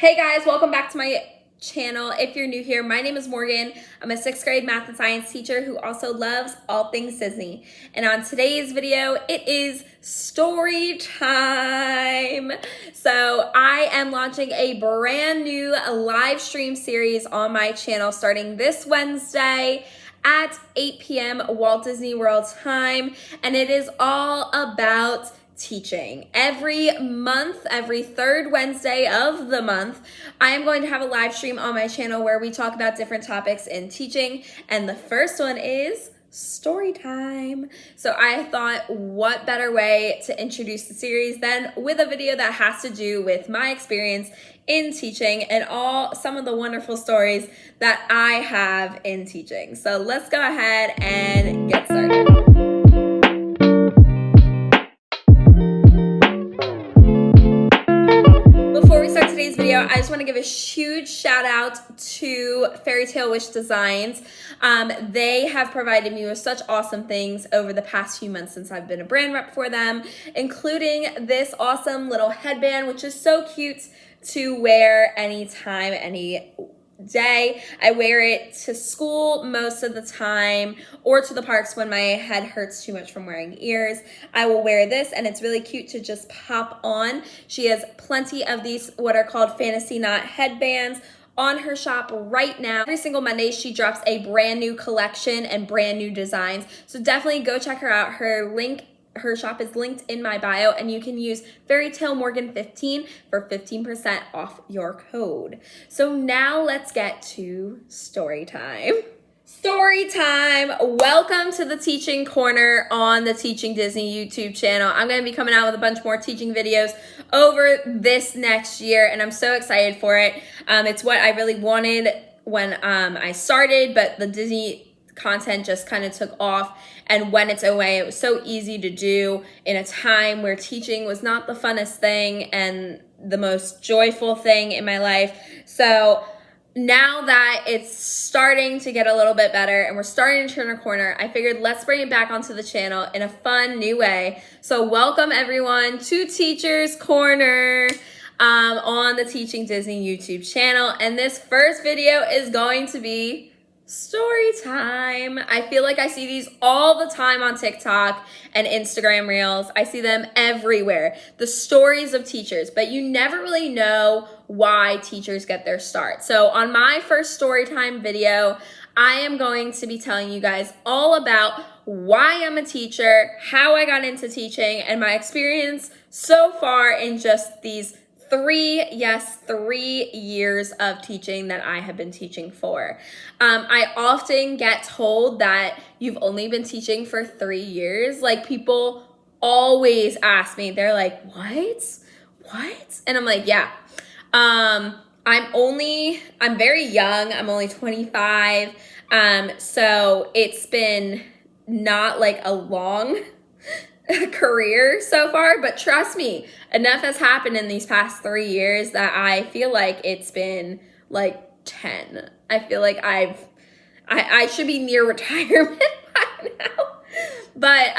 Hey guys, welcome back to my channel. If you're new here, my name is Morgan. I'm a 6th grade math and science teacher who also loves all things Disney. And on today's video, it is story time. So I am launching a brand new live stream series on my channel starting this Wednesday at 8 p.m. Walt Disney World time. And it is all about teaching. Every month, every third Wednesday of the month, I am going to have a live stream on my channel where we talk about different topics in teaching. And the first one is story time. So I thought, what better way to introduce the series than with a video that has to do with my experience in teaching and some of the wonderful stories that I have in teaching. So let's go ahead and get started. Today's video, I just want to give a huge shout out to Fairy Tale Wish Designs. They have provided me with such awesome things over the past few months since I've been a brand rep for them, including this awesome little headband, which is so cute to wear anytime, any day. I wear it to school most of the time or to the parks when my head hurts too much from wearing ears. I will wear this and it's really cute to just pop on. She has plenty of these what are called Fantasy Knot headbands on her shop right now. Every single Monday she drops a brand new collection and brand new designs. So definitely go check her out. Her shop is linked in my bio, and you can use Fairy Tale Morgan 15 for 15% off your code. So now let's get to story time. Story time. Welcome to the Teaching Corner on the Teaching Disney YouTube channel. I'm going to be coming out with a bunch more teaching videos over this next year, and I'm so excited for it. It's what I really wanted when I started, but the Disney content just kind of took off, and when it's away, it was so easy to do in a time where teaching was not the funnest thing and the most joyful thing in my life. So now that it's starting to get a little bit better and we're starting to turn a corner, I figured let's bring it back onto the channel in a fun new way. So welcome everyone to Teacher's Corner on the Teaching Disney YouTube channel, and this first video is going to be story time. I feel like I see these all the time on TikTok and Instagram Reels. I see them everywhere. The stories of teachers, but you never really know why teachers get their start. So on my first story time video, I am going to be telling you guys all about why I'm a teacher, how I got into teaching, and my experience so far in just these 3 years of teaching that I have been teaching for. I often get told that you've only been teaching for 3 years. Like, people always ask me, they're like, what? And I'm like, yeah. I'm very young. I'm only 25. So it's been not like a long career so far, but trust me, enough has happened in these past 3 years that I feel like it's been like 10. I feel like I should be near retirement by now. But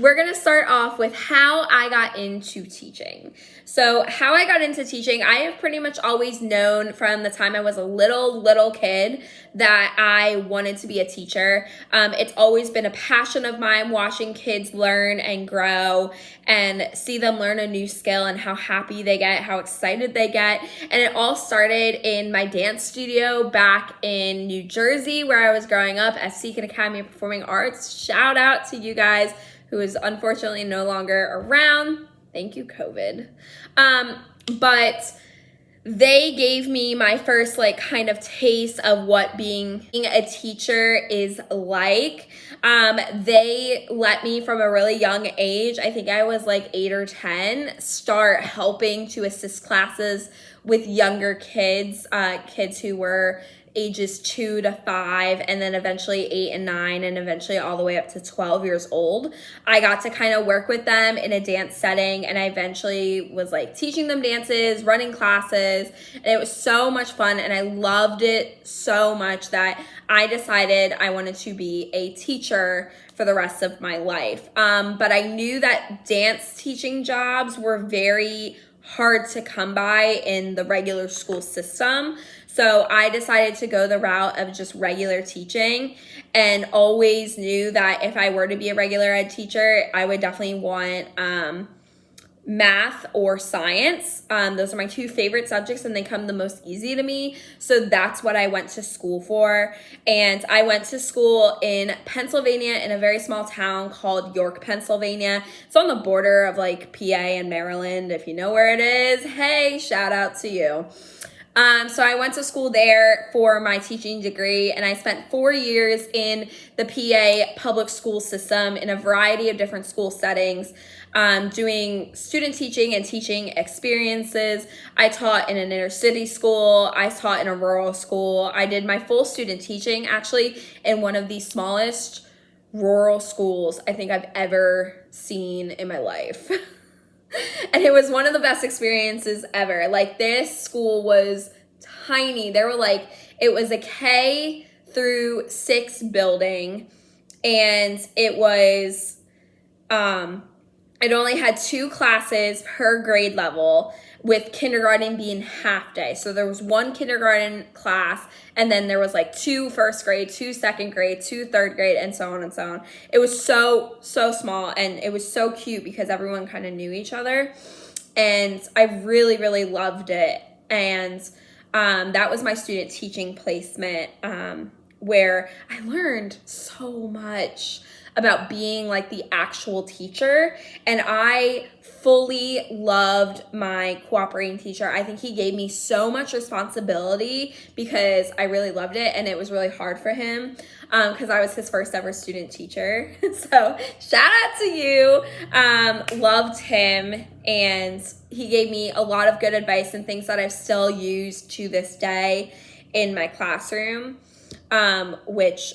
we're gonna start off with how I got into teaching. So how I got into teaching, I have pretty much always known from the time I was a little kid that I wanted to be a teacher. It's always been a passion of mine, watching kids learn and grow and see them learn a new skill and how happy they get, how excited they get. And it all started in my dance studio back in New Jersey where I was growing up at Seacon Academy of Performing Arts. Shout out to you guys, who is unfortunately no longer around. Thank you, COVID. But they gave me my first kind of taste of what being a teacher is like. They let me from a really young age, I think I was like 8 or 10, start helping to assist classes with younger kids, kids who were ages 2 to 5, and then eventually 8 and 9, and eventually all the way up to 12 years old. I got to kind of work with them in a dance setting, and I eventually was like teaching them dances, running classes, and it was so much fun, and I loved it so much that I decided I wanted to be a teacher for the rest of my life. But I knew that dance teaching jobs were very hard to come by in the regular school system. So I decided to go the route of just regular teaching, and always knew that if I were to be a regular ed teacher, I would definitely want math or science. Those are my two favorite subjects, and they come the most easy to me. So that's what I went to school for. And I went to school in Pennsylvania in a very small town called York, Pennsylvania. It's on the border of like PA and Maryland. If you know where it is, hey, shout out to you. So I went to school there for my teaching degree, and I spent 4 years in the PA public school system in a variety of different school settings, doing student teaching and teaching experiences. I taught in an inner city school. I taught in a rural school. I did my full student teaching actually in one of the smallest rural schools I think I've ever seen in my life. And it was one of the best experiences ever. Like, this school was tiny. There were like, it was a K through 6 building, and it was, it only had 2 classes per grade level, with kindergarten being half day. So there was 1 kindergarten class, and then there was like 2 first grade, 2 second grade, 2 third grade, and so on and so on. It was so small, and it was so cute because everyone kind of knew each other, and I really, really loved it. And that was my student teaching placement, where I learned so much about being like the actual teacher. And I fully loved my cooperating teacher. I think he gave me so much responsibility because I really loved it, and it was really hard for him because I was his first ever student teacher. So shout out to you. Loved him, and he gave me a lot of good advice and things that I've still used to this day in my classroom, which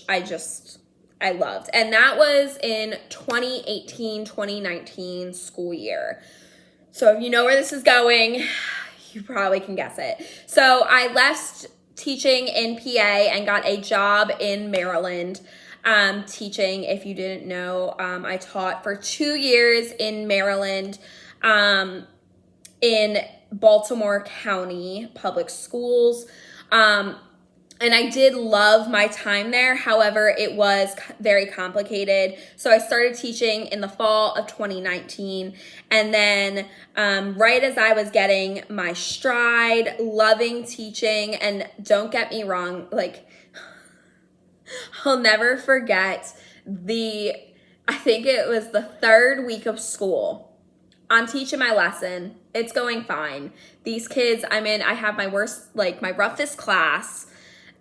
I loved. And that was in 2018-2019 school year. So if you know where this is going, you probably can guess it. So I left teaching in PA and got a job in Maryland, teaching. If you didn't know, I taught for 2 years in Maryland, in Baltimore County Public Schools. And I did love my time there. However, it was very complicated. So I started teaching in the fall of 2019. And then right as I was getting my stride, loving teaching, and don't get me wrong, like, I'll never forget I think it was the 3rd week of school. I'm teaching my lesson. It's going fine. These kids, I have my roughest class.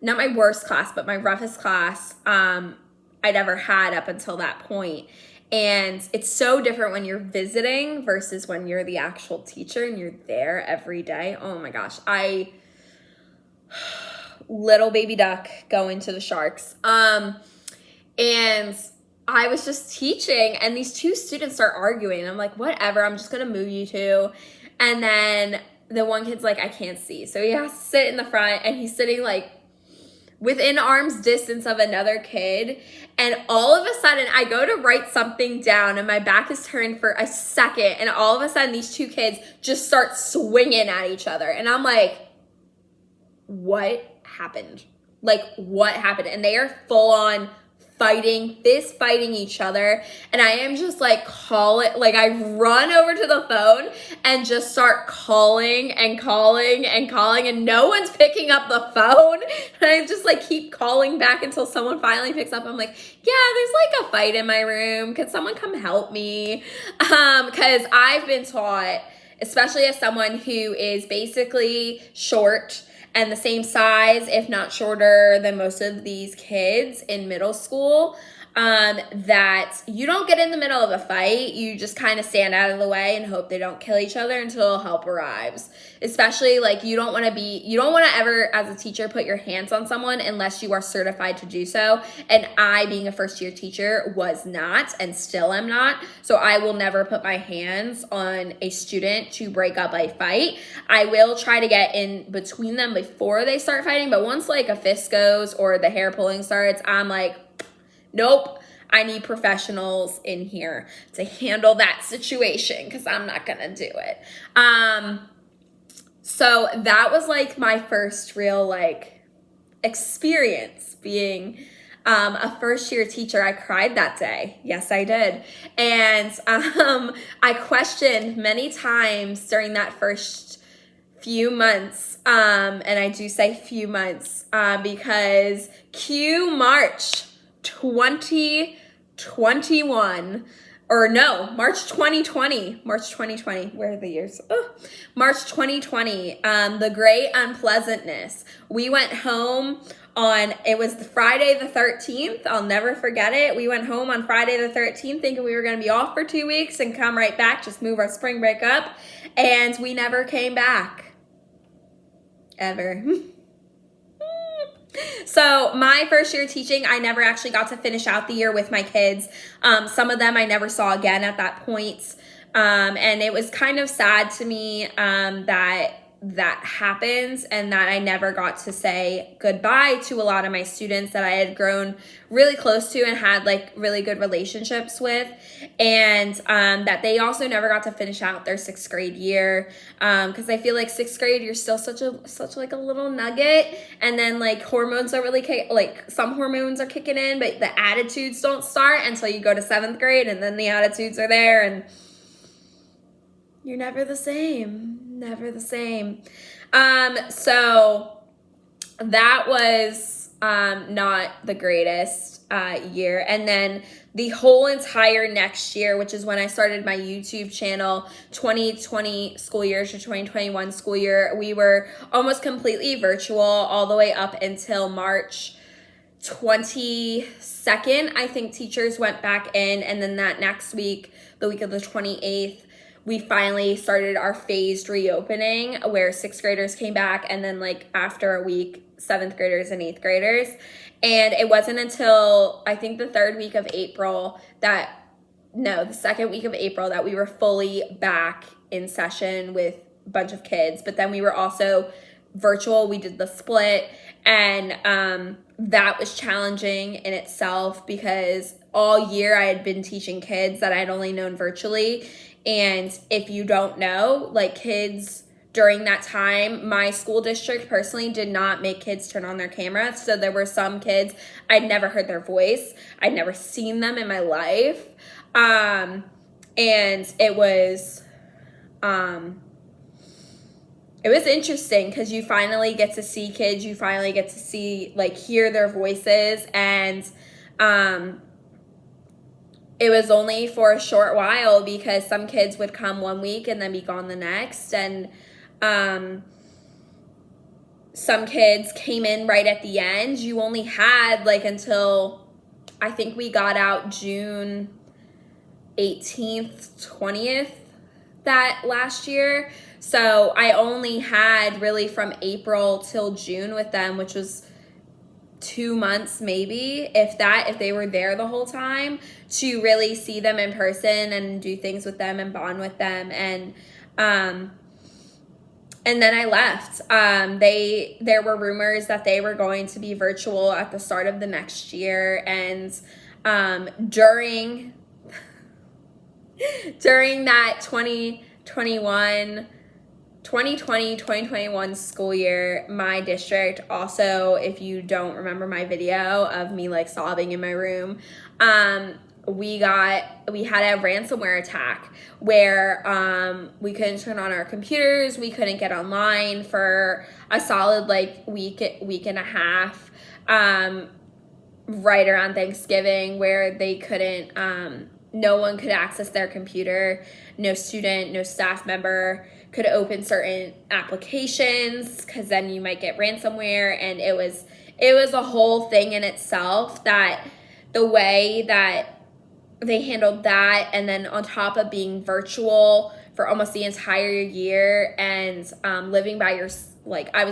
Not my worst class, but my roughest class I'd ever had up until that point. And it's so different when you're visiting versus when you're the actual teacher and you're there every day. Oh my gosh. Little baby duck going to the sharks. And I was just teaching, and these 2 students start arguing. I'm like, whatever, I'm just going to move you 2. And then the one kid's like, I can't see. So he has to sit in the front, and he's sitting like within arm's distance of another kid. And all of a sudden I go to write something down, and my back is turned for a second, and all of a sudden these 2 kids just start swinging at each other. And I'm like, what happened? Like, what happened? And they are full on fist fighting each other. And I am just like I run over to the phone and just start calling, and no one's picking up the phone. And I just like keep calling back until someone finally picks up. I'm like, yeah, there's like a fight in my room. Could someone come help me? Because I've been taught, especially as someone who is basically short and the same size, if not shorter, than most of these kids in middle school, that you don't get in the middle of a fight. You just kind of stand out of the way and hope they don't kill each other until help arrives. Especially, like, you don't want to ever, as a teacher, put your hands on someone unless you are certified to do so. And I, being a first-year teacher, was not, and still am not. So I will never put my hands on a student to break up a fight. I will try to get in between them before they start fighting, but once like a fist goes or the hair pulling starts, I'm like, nope, I need professionals in here to handle that situation because I'm not going to do it. So that was like my first real like experience being a first year teacher. I cried that day. Yes, I did. And I questioned many times during that first few months. And I do say few months because March 2021, or no, March 2020, where are the years? Oh, March 2020, the great unpleasantness. We went home on, it was the Friday the 13th. I'll never forget it. We went home on Friday the 13th thinking we were going to be off for 2 weeks and come right back, just move our spring break up. And we never came back. Ever. So my first year teaching, I never actually got to finish out the year with my kids. Some of them I never saw again at that point. And it was kind of sad to me that happens and that I never got to say goodbye to a lot of my students that I had grown really close to and had like really good relationships with, and that they also never got to finish out their 6th grade year, because I feel like 6th grade you're still such like a little nugget, and then like hormones are really like some hormones are kicking in, but the attitudes don't start until you go to 7th grade, and then the attitudes are there and you're never the same. So that was not the greatest year. And then the whole entire next year, which is when I started my YouTube channel, 2020 school year to 2021 school year, we were almost completely virtual all the way up until March 22nd. I think teachers went back in, and then that next week, the week of the 28th, we finally started our phased reopening where 6th graders came back, and then like after a week, 7th graders and 8th graders. And it wasn't until I think the 3rd week of April the 2nd week of April that we were fully back in session with a bunch of kids. But then we were also virtual. We did the split, and that was challenging in itself because all year I had been teaching kids that I had only known virtually. And if you don't know, like kids during that time, my school district personally did not make kids turn on their cameras. So there were some kids, I'd never heard their voice. I'd never seen them in my life. And it was interesting because you finally get to see kids. You finally get to see, like, hear their voices. And it was only for a short while because some kids would come one week and then be gone the next. And some kids came in right at the end. You only had like until I think we got out June 18th, 20th that last year. So I only had really from April till June with them, which was 2 months maybe, if they were there the whole time, to really see them in person and do things with them and bond with them. And then I left. There were rumors that they were going to be virtual at the start of the next year, and during that 2020-2021 school year, my district also, if you don't remember my video of me like sobbing in my room, we had a ransomware attack where we couldn't turn on our computers, we couldn't get online for a solid like week and a half, right around Thanksgiving, where they couldn't, no one could access their computer, no student, no staff member could open certain applications because then you might get ransomware. And it was a whole thing in itself, that the way that they handled that, and then on top of being virtual for almost the entire year, and I was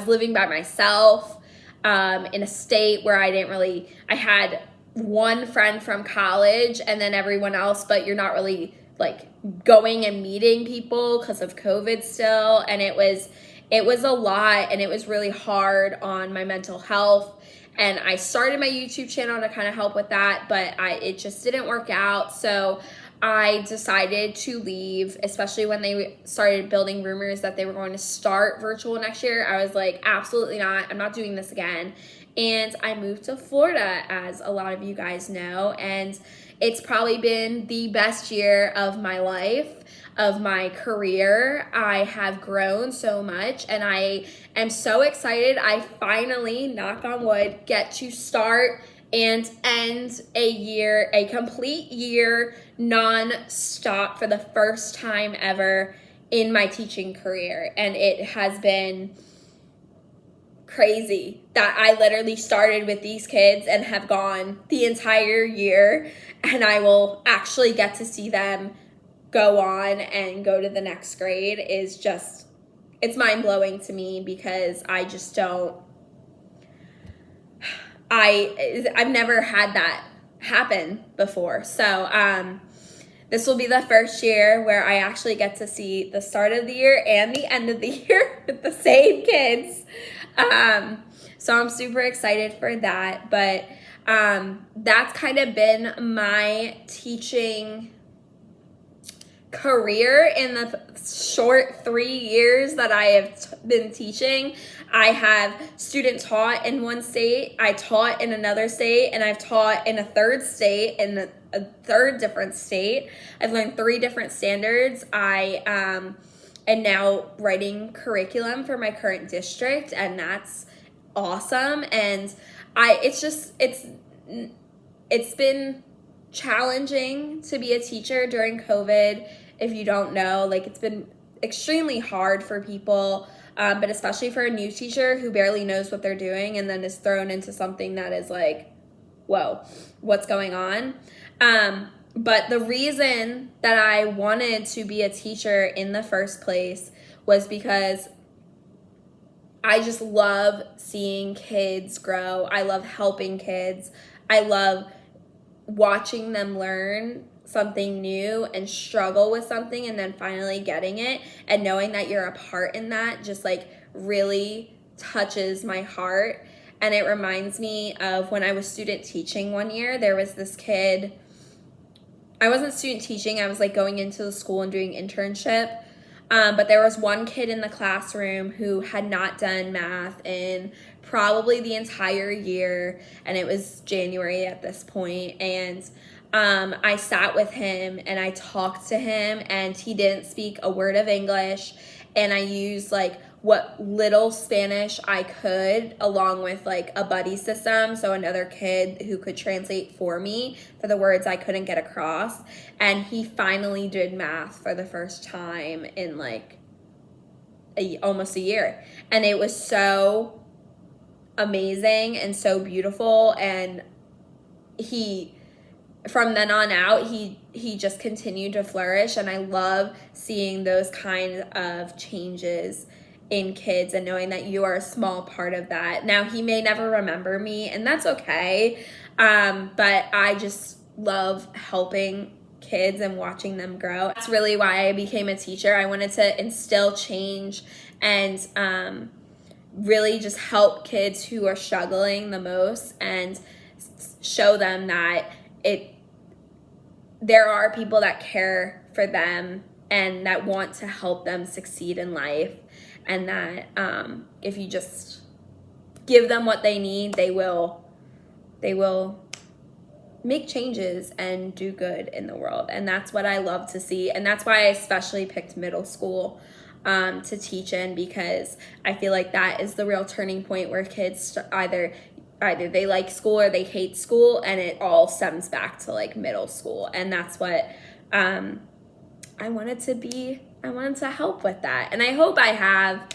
living by myself in a state where I had one friend from college and then everyone else, but you're not really like going and meeting people because of COVID still. And it was a lot, and it was really hard on my mental health And I started my YouTube channel to kind of help with that, but it just didn't work out. So I decided to leave, especially when they started building rumors that they were going to start virtual next year. I was like, absolutely not. I'm not doing this again. And I moved to Florida, as a lot of you guys know, and it's probably been the best year of my life, of my career. I have grown so much, and I am so excited. I finally, knock on wood, get to start and end a complete year non-stop for the first time ever in my teaching career. And it has been crazy that I literally started with these kids and have gone the entire year, and I will actually get to see them go on and go to the next grade. Is just, it's mind-blowing to me, because I just don't, I've never had that happen before. So this will be the first year where I actually get to see the start of the year and the end of the year with the same kids. So I'm super excited for that. But that's kind of been my teaching career in the short 3 years that I have been teaching. I have student taught in one state, I taught in another state, and I've taught in a third state, in a third different state. I've learned 3 different standards. I am now writing curriculum for my current district, and that's awesome. And it's been challenging to be a teacher during COVID. If you don't know, like, it's been extremely hard for people, but especially for a new teacher who barely knows what they're doing and then is thrown into something that is like, whoa, what's going on? But the reason that I wanted to be a teacher in the first place was because I just love seeing kids grow. I love helping kids. I love watching them learn something new and struggle with something and then finally getting it, and knowing that you're a part in that just like really touches my heart. And it reminds me of when I was student teaching one year. There was this kid, I wasn't student teaching, I was like going into the school and doing internship. But there was one kid in the classroom who had not done math in probably the entire year, and it was January at this point. And I sat with him and I talked to him, and he didn't speak a word of English. And I used like what little Spanish I could, along with like a buddy system, so another kid who could translate for me for the words I couldn't get across. And he finally did math for the first time in like almost a year. And it was so amazing and so beautiful. And from then on out, he just continued to flourish. And I love seeing those kind of changes in kids and knowing that you are a small part of that. Now, he may never remember me, and that's okay. But I just love helping kids and watching them grow. That's really why I became a teacher. I wanted to instill change and really just help kids who are struggling the most, and show them that there are people that care for them and that want to help them succeed in life. And that if you just give them what they need, they will make changes and do good in the world. And that's what I love to see. And that's why I especially picked middle school to teach in, because I feel like that is the real turning point where kids either they like school or they hate school, and it all stems back to like middle school. And that's what I wanted to help with that. And I hope I have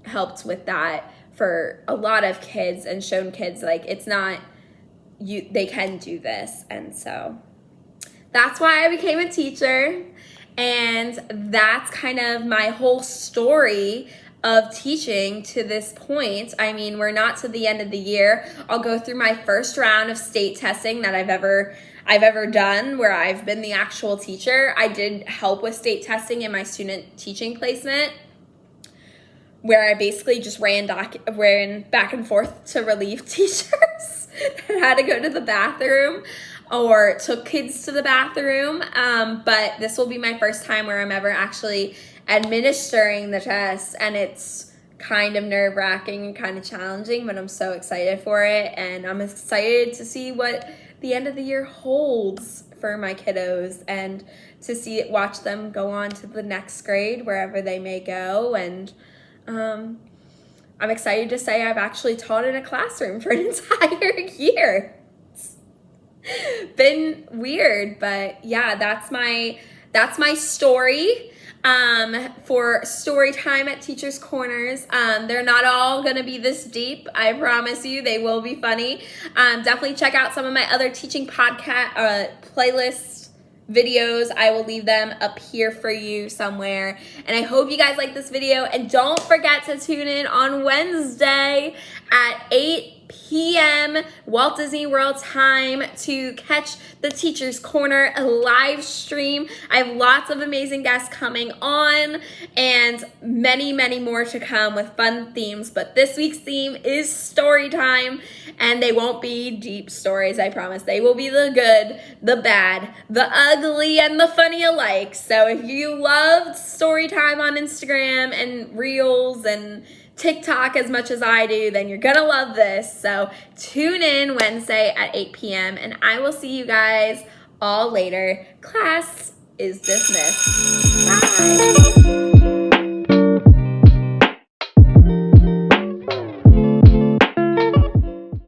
helped with that for a lot of kids and shown kids like it's not they can do this. And so that's why I became a teacher. And that's kind of my whole story of teaching to this point. I mean, we're not to the end of the year. I'll go through my first round of state testing that I've ever done, where I've been the actual teacher. I did help with state testing in my student teaching placement. where I basically just ran back and forth to relieve teachers that had to go to the bathroom or took kids to the bathroom. But this will be my first time where I'm ever actually administering the test, and it's kind of nerve-wracking and kind of challenging, but I'm so excited for it, and I'm excited to see what the end of the year holds for my kiddos and to watch them go on to the next grade, wherever they may go. And I'm excited to say I've actually taught in a classroom for an entire year. It's been weird, but yeah, that's my story. For story time at Teachers Corners. They're not all gonna be this deep, I promise you. They will be funny. Definitely check out some of my other teaching podcast playlist videos. I will leave them up here for you somewhere. And I hope you guys like this video. And don't forget to tune in on Wednesday at 8 p.m. Walt Disney World time to catch the Teachers Corner live stream. I have lots of amazing guests coming on and many, many more to come with fun themes. But this week's theme is story time, and they won't be deep stories, I promise. They will be the good, the bad, the ugly, and the funny alike. So if you loved story time on Instagram and Reels and TikTok as much as I do, then you're gonna love this. So tune in Wednesday at 8 p.m. and I will see you guys all later. Class is dismissed. Bye.